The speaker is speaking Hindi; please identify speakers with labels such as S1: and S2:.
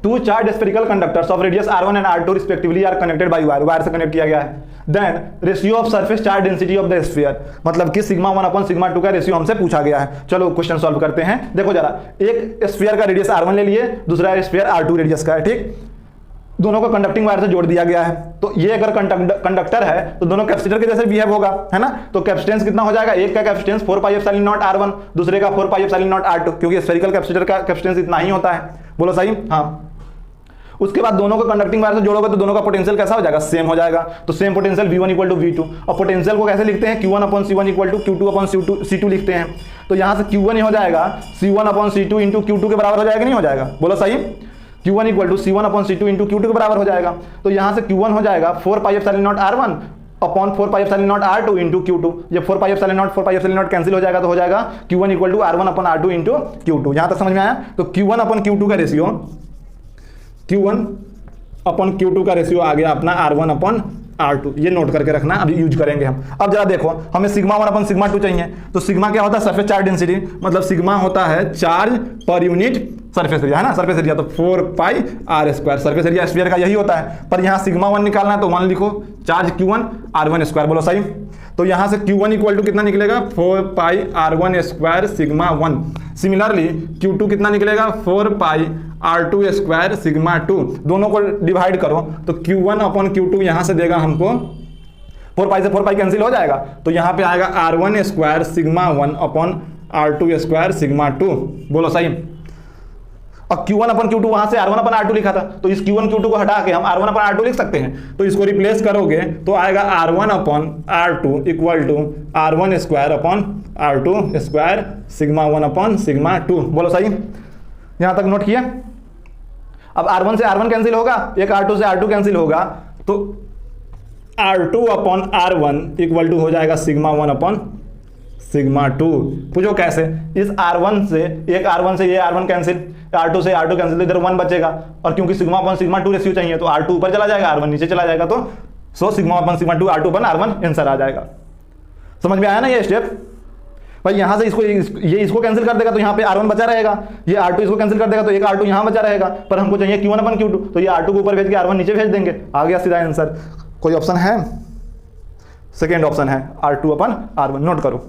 S1: To charged spherical conductors of radius r1 and r2 respectively are connected by wire, wire से कनेक्ट किया गया है। Then ratio of surface charge density of the sphere, मतलब कि सिग्मा 1 अपॉन सिग्मा 2 का रेशियो हमसे पूछा गया है। चलो क्वेश्चन सॉल्व करते हैं। देखो जरा, एक स्फीयर का रेडियस r1 ले लिए, दूसरा स्फीयर r2 रेडियस का है, ठीक। दोनों को कंडक्टिंग वायर से जोड़ दिया गया है। तो ये अगर कंडक्टर है तो दोनों कैपेसिटर के जैसे बिहेव होगा, है ना। तो कैपेसिटेंस कितना हो जाएगा, एक का capacitance 4 pi epsilon not r1, दूसरे का 4 पाई एप्सिलॉन नॉट r2, क्योंकि स्फेरिकल कैपेसिटर का कैपेसिटेंस इतना ही होता है। बोलो सही, हाँ। उसके बाद दोनों को कंडक्टिंग वायर से जोड़ोगे तो दोनों का पोटेंशियल कैसा हो जाएगा, सेम हो जाएगा। तो same potential V1 equal to V2, और पोटेंशियल को कैसे लिखते हैं, Q1 upon C1 equal to Q2 upon C2 लिखते हैं। तो यहाँ से Q1 ही हो जाएगा C1 upon C2 into Q2 के बराबर हो जाएगा, नहीं हो जाएगा, बोलो सही। Q1 equal to C1 upon C2 into Q2 के बराबर हो जाएगा। तो यहाँ से Q1 हो जाएगा 4 pi epsilon not r1 upon 4 pi epsilon not r2 into Q2। जब 4 पाई एप्सिलॉन नॉट कैंसिल हो जाएगा तो हो जाएगा Q1 equal to r1 upon r2 into Q2। यहाँ तक समझ में आया। तो Q1 अपॉन Q2 का रेशियो, Q1 अपॉन Q2 का रेशियो आ गया अपना R1 अपॉन R2। ये नोट करके रखना, अभी यूज करेंगे हम। अब जरा देखो, हमें सिग्मा 1 अपॉन सिग्मा 2 चाहिए। तो सिग्मा क्या होता है, सरफेस चार्ज डेंसिटी, मतलब सिग्मा होता है charge per unit surface area, है ना, सरफेस एरिया। तो 4 पाई r square, surface area sphere का यही होता है। पर यहाँ सिग्मा 1 निकालना है तो 1 लिखो, चार्ज Q1 R1 स्क्वायर, बोलो सही। तो यहाँ से Q1 इक्वल टू कितना निकलेगा, 4 पाई R1 square sigma 1। Similarly Q2 कितना निकलेगा, 4 पाई R2 स्क्वायर सिग्मा 2। दोनों को डिवाइड करो तो Q1 अपॉन Q2 यहाँ से देगा हमको, 4 पाई से 4 पाई कैंसिल हो जाएगा। तो यहाँ पे आएगा R1 square sigma 1 upon R2 square sigma 2, बोलो सही। और Q1 अपॉन Q2 वहां से R1 अपॉन R2 लिखा था, तो इस Q1 Q2 को हटा के हम R1 अपॉन R2 लिख सकते हैं। तो इसको रिप्लेस करोगे तो आएगा R1 upon R2 equal to R1 square upon R2 square sigma 1 upon sigma 2, बोलो सही। यहां तक नोट किया। अब R1 से R1 कैंसिल होगा, एक R2 से R2 कैंसिल होगा, तो R2 upon R1 equal to हो जाएगा सिग्मा 1 अपॉन सिग्मा 2। पूछो कैसे, इस R1 से एक R1 से ये R1 कैंसिल, R2 से R2 कैंसिल, इधर 1 बचेगा। और क्योंकि सिग्मा अपॉन सिग्मा 2 रेशियो चाहिए तो R2 ऊपर चला जाएगा, R1 नीचे चला जाएगा। तो so sigma upon sigma 2 R2 upon R1 answer आ जाएगा। समझ में आया ना ये स्टेप भाई। यहां से इसको कैंसिल कर देगा तो यहाँ पे R1 बचा रहेगा, ये R2 इसको कैंसिल कर देगा तो एक R2 यहाँ बचा रहेगा। पर हमको चाहिए Q1 अपॉन Q2, तो ये R2 को ऊपर भेज के R1 नीचे भेज देंगे, आ गया सीधा आंसर। कोई ऑप्शन है, सेकेंड ऑप्शन है R2 अपॉन R1, नोट करो।